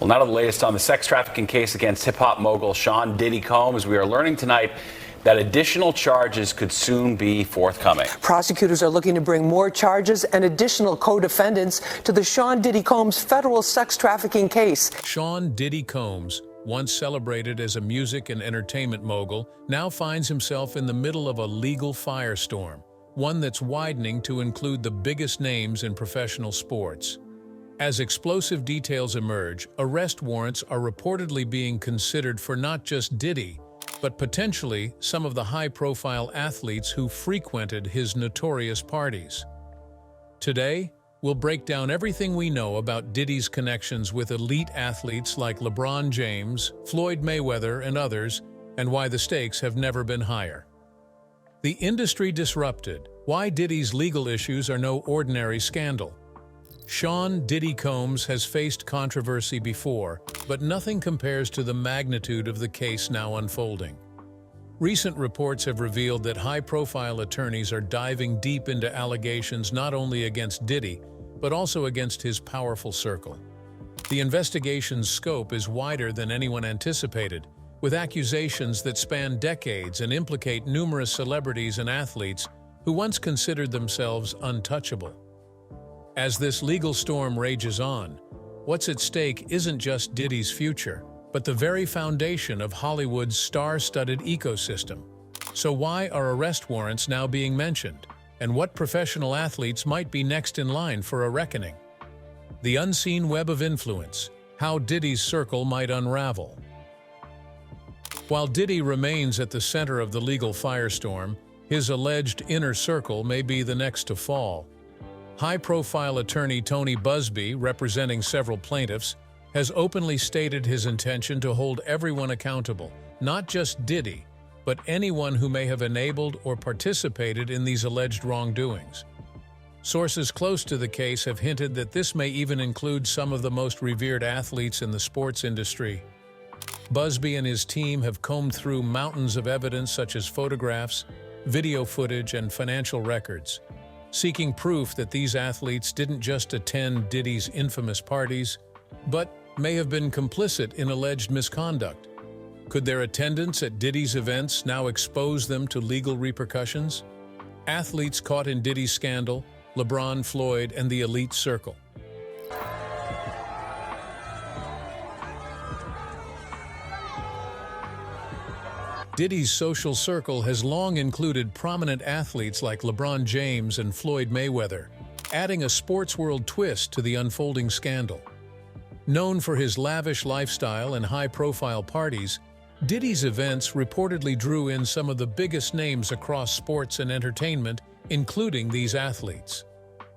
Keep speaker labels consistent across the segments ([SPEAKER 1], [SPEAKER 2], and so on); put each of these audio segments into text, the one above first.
[SPEAKER 1] Well, now to the latest on the sex trafficking case against hip-hop mogul Sean Diddy Combs. We are learning tonight that additional charges could soon be forthcoming.
[SPEAKER 2] Prosecutors are looking to bring more charges and additional co-defendants to the Sean Diddy Combs federal sex trafficking case.
[SPEAKER 3] Sean Diddy Combs, once celebrated as a music and entertainment mogul, now finds himself in the middle of a legal firestorm, one that's widening to include the biggest names in professional sports. As explosive details emerge, arrest warrants are reportedly being considered for not just Diddy, but potentially some of the high-profile athletes who frequented his notorious parties. Today, we'll break down everything we know about Diddy's connections with elite athletes like LeBron James, Floyd Mayweather, and others, and why the stakes have never been higher. The industry disrupted, why Diddy's legal issues are no ordinary scandal. Sean Diddy Combs has faced controversy before, but nothing compares to the magnitude of the case now unfolding. Recent reports have revealed that high-profile attorneys are diving deep into allegations not only against Diddy, but also against his powerful circle. The investigation's scope is wider than anyone anticipated, with accusations that span decades and implicate numerous celebrities and athletes who once considered themselves untouchable. As this legal storm rages on, what's at stake isn't just Diddy's future, but the very foundation of Hollywood's star-studded ecosystem. So why are arrest warrants now being mentioned? And what professional athletes might be next in line for a reckoning? The unseen web of influence, how Diddy's circle might unravel. While Diddy remains at the center of the legal firestorm, his alleged inner circle may be the next to fall. High-profile attorney Tony Buzbee, representing several plaintiffs, has openly stated his intention to hold everyone accountable, not just Diddy, but anyone who may have enabled or participated in these alleged wrongdoings. Sources close to the case have hinted that this may even include some of the most revered athletes in the sports industry. Buzbee and his team have combed through mountains of evidence such as photographs, video footage, and financial records, seeking proof that these athletes didn't just attend Diddy's infamous parties, but may have been complicit in alleged misconduct. Could their attendance at Diddy's events now expose them to legal repercussions? Athletes caught in Diddy's scandal, LeBron, Floyd, and the elite circle. Diddy's social circle has long included prominent athletes like LeBron James and Floyd Mayweather, adding a sports world twist to the unfolding scandal. Known for his lavish lifestyle and high-profile parties, Diddy's events reportedly drew in some of the biggest names across sports and entertainment, including these athletes.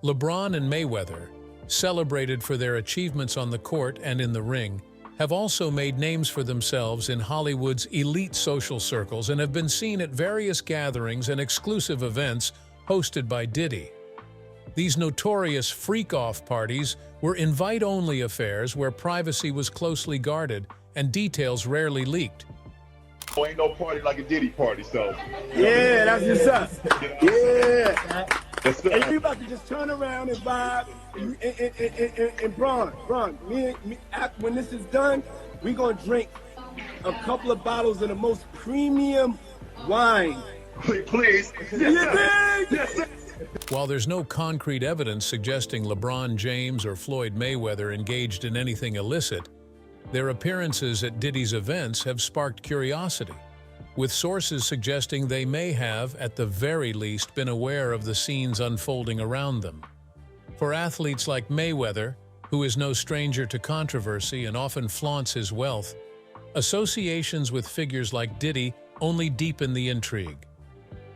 [SPEAKER 3] LeBron and Mayweather, celebrated for their achievements on the court and in the ring, have also made names for themselves in Hollywood's elite social circles and have been seen at various gatherings and exclusive events hosted by Diddy. These notorious freak-off parties were invite-only affairs where privacy was closely guarded and details rarely leaked.
[SPEAKER 4] Ain't no party like a Diddy party, so.
[SPEAKER 5] Yeah, that's what's up. Yeah. And you about to just turn around and vibe. And Bron, when this is done, we gonna drink a couple of bottles of the most premium wine.
[SPEAKER 4] Please.
[SPEAKER 5] Yes, sir.
[SPEAKER 3] While there's no concrete evidence suggesting LeBron James or Floyd Mayweather engaged in anything illicit, their appearances at Diddy's events have sparked curiosity, with sources suggesting they may have, at the very least, been aware of the scenes unfolding around them. For athletes like Mayweather, who is no stranger to controversy and often flaunts his wealth, associations with figures like Diddy only deepen the intrigue.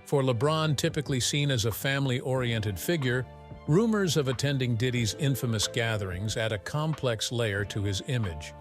[SPEAKER 3] For LeBron, typically seen as a family-oriented figure, rumors of attending Diddy's infamous gatherings add a complex layer to his image.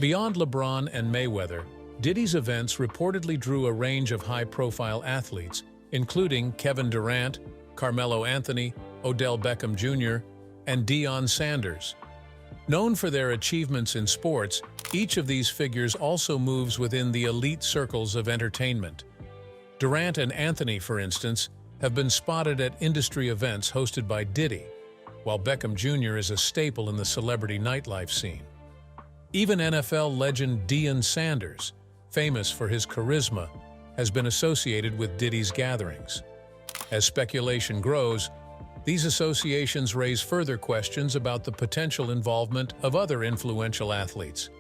[SPEAKER 3] Beyond LeBron and Mayweather, Diddy's events reportedly drew a range of high-profile athletes, including Kevin Durant, Carmelo Anthony, Odell Beckham Jr., and Deion Sanders. Known for their achievements in sports, each of these figures also moves within the elite circles of entertainment. Durant and Anthony, for instance, have been spotted at industry events hosted by Diddy, while Beckham Jr. is a staple in the celebrity nightlife scene. Even NFL legend Deion Sanders, famous for his charisma, has been associated with Diddy's gatherings. As speculation grows, these associations raise further questions about the potential involvement of other influential athletes.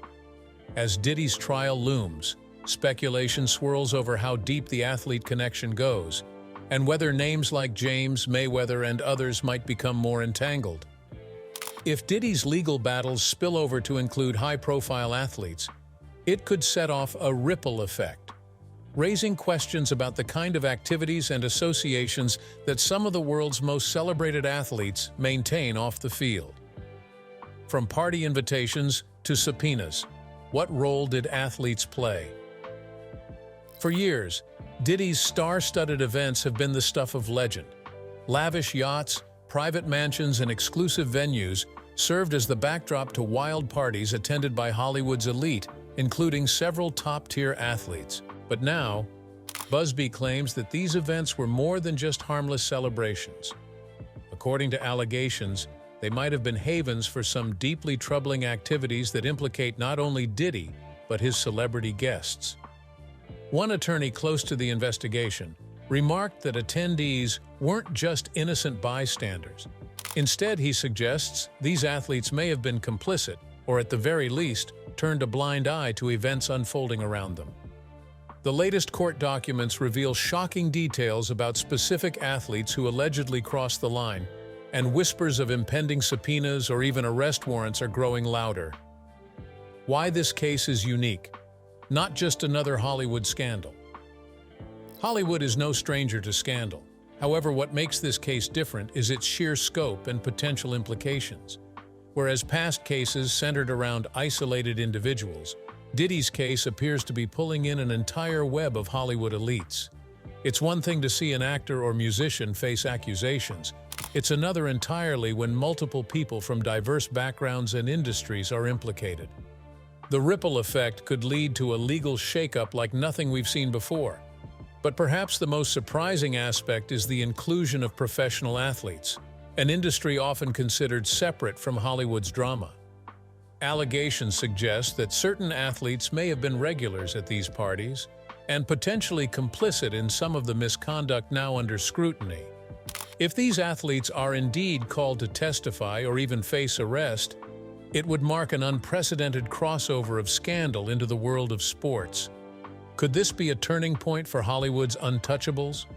[SPEAKER 3] As Diddy's trial looms, speculation swirls over how deep the athlete connection goes, and whether names like James, Mayweather, and others might become more entangled. If Diddy's legal battles spill over to include high-profile athletes, it could set off a ripple effect, raising questions about the kind of activities and associations that some of the world's most celebrated athletes maintain off the field. From party invitations to subpoenas, what role did athletes play? For years, Diddy's star-studded events have been the stuff of legend. Lavish yachts, private mansions, and exclusive venues served as the backdrop to wild parties attended by Hollywood's elite, including several top-tier athletes. But now, Buzbee claims that these events were more than just harmless celebrations. According to allegations, they might have been havens for some deeply troubling activities that implicate not only Diddy, but his celebrity guests. One attorney close to the investigation remarked that attendees weren't just innocent bystanders. Instead, he suggests these athletes may have been complicit, or at the very least, turned a blind eye to events unfolding around them. The latest court documents reveal shocking details about specific athletes who allegedly crossed the line, and whispers of impending subpoenas or even arrest warrants are growing louder. Why this case is unique? Not just another Hollywood scandal. Hollywood is no stranger to scandal. However, what makes this case different is its sheer scope and potential implications. Whereas past cases centered around isolated individuals, Diddy's case appears to be pulling in an entire web of Hollywood elites. It's one thing to see an actor or musician face accusations. It's another entirely when multiple people from diverse backgrounds and industries are implicated. The ripple effect could lead to a legal shakeup like nothing we've seen before. But perhaps the most surprising aspect is the inclusion of professional athletes, an industry often considered separate from Hollywood's drama. Allegations suggest that certain athletes may have been regulars at these parties and potentially complicit in some of the misconduct now under scrutiny. If these athletes are indeed called to testify or even face arrest, it would mark an unprecedented crossover of scandal into the world of sports. Could this be a turning point for Hollywood's untouchables?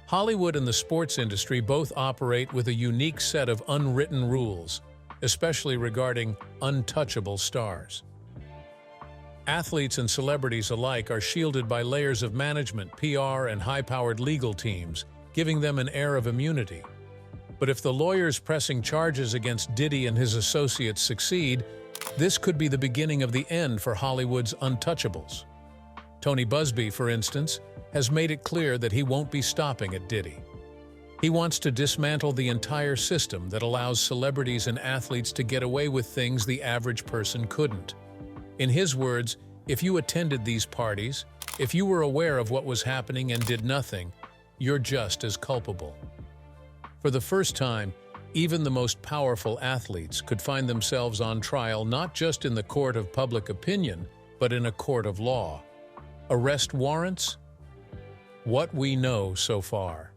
[SPEAKER 3] Hollywood and the sports industry both operate with a unique set of unwritten rules, especially regarding untouchable stars. Athletes and celebrities alike are shielded by layers of management, PR, and high-powered legal teams, giving them an air of immunity. But if the lawyers pressing charges against Diddy and his associates succeed, this could be the beginning of the end for Hollywood's untouchables. Tony Buzbee, for instance, has made it clear that he won't be stopping at Diddy. He wants to dismantle the entire system that allows celebrities and athletes to get away with things the average person couldn't. In his words, if you attended these parties, if you were aware of what was happening and did nothing, you're just as culpable. For the first time, even the most powerful athletes could find themselves on trial not just in the court of public opinion, but in a court of law. Arrest warrants? What we know so far.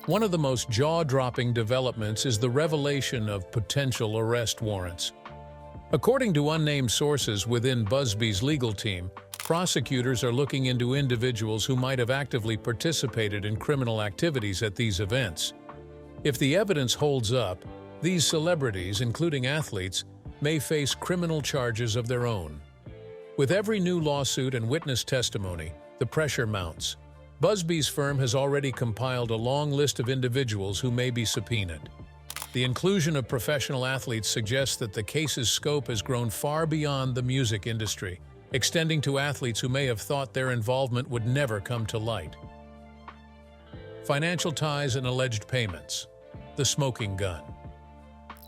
[SPEAKER 3] One of the most jaw-dropping developments is the revelation of potential arrest warrants. According to unnamed sources within Buzbee's legal team, prosecutors are looking into individuals who might have actively participated in criminal activities at these events. If the evidence holds up, these celebrities, including athletes, may face criminal charges of their own. With every new lawsuit and witness testimony, the pressure mounts. Buzbee's firm has already compiled a long list of individuals who may be subpoenaed. The inclusion of professional athletes suggests that the case's scope has grown far beyond the music industry, extending to athletes who may have thought their involvement would never come to light. Financial ties and alleged payments. The smoking gun.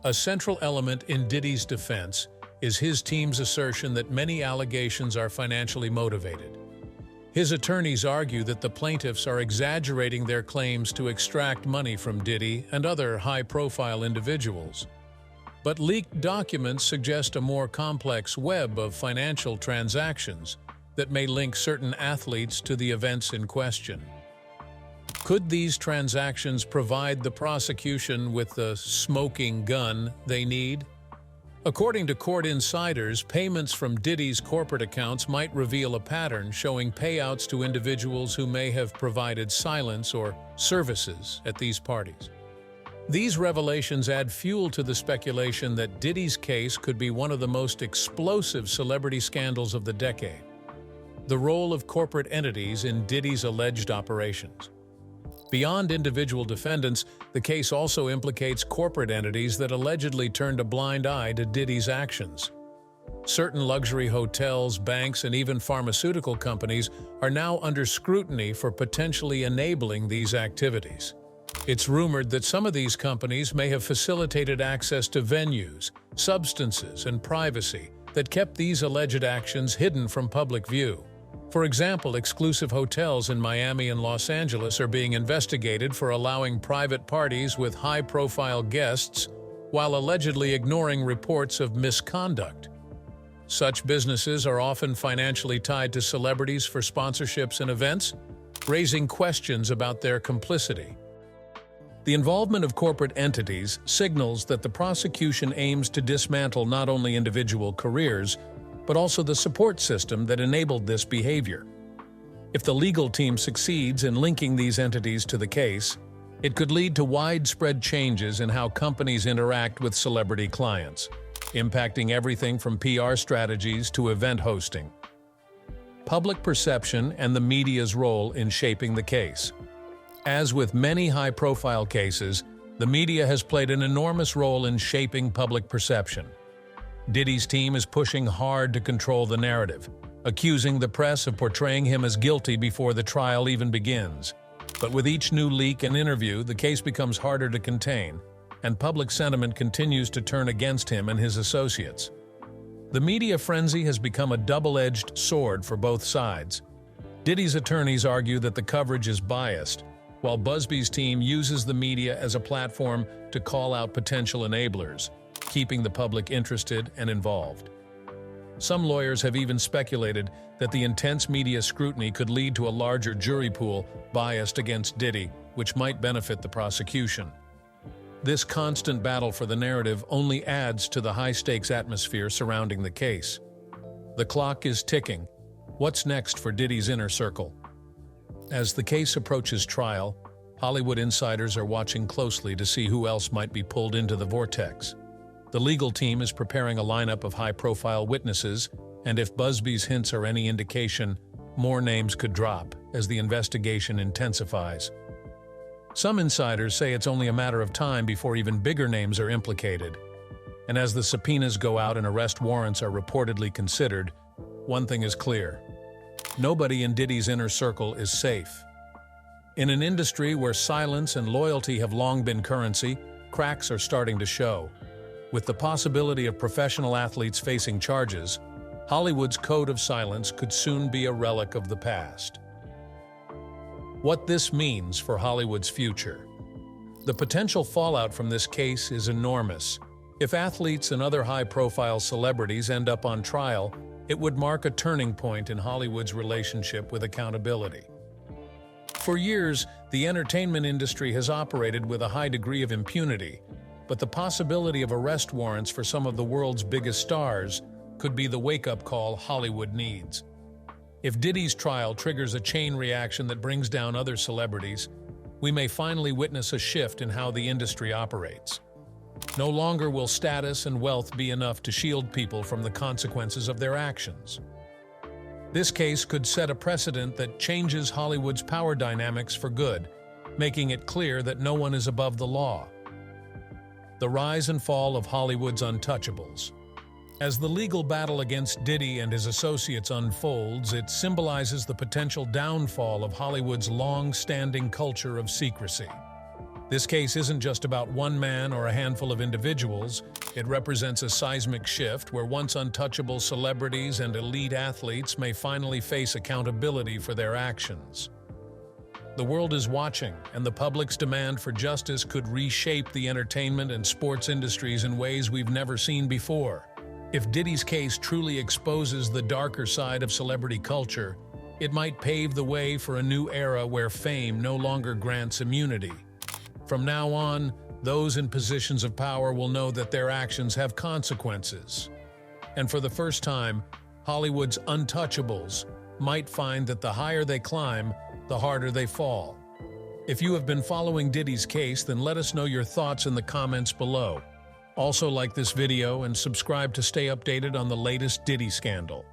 [SPEAKER 3] A central element in Diddy's defense is his team's assertion that many allegations are financially motivated. His attorneys argue that the plaintiffs are exaggerating their claims to extract money from Diddy and other high-profile individuals. But leaked documents suggest a more complex web of financial transactions that may link certain athletes to the events in question. Could these transactions provide the prosecution with the smoking gun they need? According to court insiders, payments from Diddy's corporate accounts might reveal a pattern showing payouts to individuals who may have provided silence or services at these parties. These revelations add fuel to the speculation that Diddy's case could be one of the most explosive celebrity scandals of the decade. The role of corporate entities in Diddy's alleged operations. Beyond individual defendants, the case also implicates corporate entities that allegedly turned a blind eye to Diddy's actions. Certain luxury hotels, banks, and even pharmaceutical companies are now under scrutiny for potentially enabling these activities. It's rumored that some of these companies may have facilitated access to venues, substances, and privacy that kept these alleged actions hidden from public view. For example, exclusive hotels in Miami and Los Angeles are being investigated for allowing private parties with high-profile guests while allegedly ignoring reports of misconduct. Such businesses are often financially tied to celebrities for sponsorships and events, raising questions about their complicity. The involvement of corporate entities signals that the prosecution aims to dismantle not only individual careers, but also the support system that enabled this behavior. If the legal team succeeds in linking these entities to the case, it could lead to widespread changes in how companies interact with celebrity clients, impacting everything from PR strategies to event hosting. Public perception and the media's role in shaping the case. As with many high-profile cases, the media has played an enormous role in shaping public perception. Diddy's team is pushing hard to control the narrative, accusing the press of portraying him as guilty before the trial even begins. But with each new leak and interview, the case becomes harder to contain, and public sentiment continues to turn against him and his associates. The media frenzy has become a double-edged sword for both sides. Diddy's attorneys argue that the coverage is biased, while Buzbee's team uses the media as a platform to call out potential enablers, keeping the public interested and involved. Some lawyers have even speculated that the intense media scrutiny could lead to a larger jury pool biased against Diddy, which might benefit the prosecution. This constant battle for the narrative only adds to the high-stakes atmosphere surrounding the case. The clock is ticking. What's next for Diddy's inner circle? As the case approaches trial, Hollywood insiders are watching closely to see who else might be pulled into the vortex. The legal team is preparing a lineup of high-profile witnesses, and if Buzbee's hints are any indication, more names could drop as the investigation intensifies. Some insiders say it's only a matter of time before even bigger names are implicated. And as the subpoenas go out and arrest warrants are reportedly considered, one thing is clear: nobody in Diddy's inner circle is safe. In an industry where silence and loyalty have long been currency, cracks are starting to show. With the possibility of professional athletes facing charges, Hollywood's code of silence could soon be a relic of the past. What this means for Hollywood's future. The potential fallout from this case is enormous. If athletes and other high-profile celebrities end up on trial, it would mark a turning point in Hollywood's relationship with accountability. For years, the entertainment industry has operated with a high degree of impunity, but the possibility of arrest warrants for some of the world's biggest stars could be the wake-up call Hollywood needs. If Diddy's trial triggers a chain reaction that brings down other celebrities, we may finally witness a shift in how the industry operates. No longer will status and wealth be enough to shield people from the consequences of their actions. This case could set a precedent that changes Hollywood's power dynamics for good, making it clear that no one is above the law. the rise and fall of Hollywood's untouchables. As the legal battle against Diddy and his associates unfolds, it symbolizes the potential downfall of Hollywood's long-standing culture of secrecy. This case isn't just about one man or a handful of individuals. It represents a seismic shift where once untouchable celebrities and elite athletes may finally face accountability for their actions. The world is watching, and the public's demand for justice could reshape the entertainment and sports industries in ways we've never seen before. If Diddy's case truly exposes the darker side of celebrity culture, it might pave the way for a new era where fame no longer grants immunity. From now on, those in positions of power will know that their actions have consequences. And for the first time, Hollywood's untouchables might find that the higher they climb, the harder they fall. If you have been following Diddy's case, then let us know your thoughts in the comments below. Also, like this video and subscribe to stay updated on the latest Diddy scandal.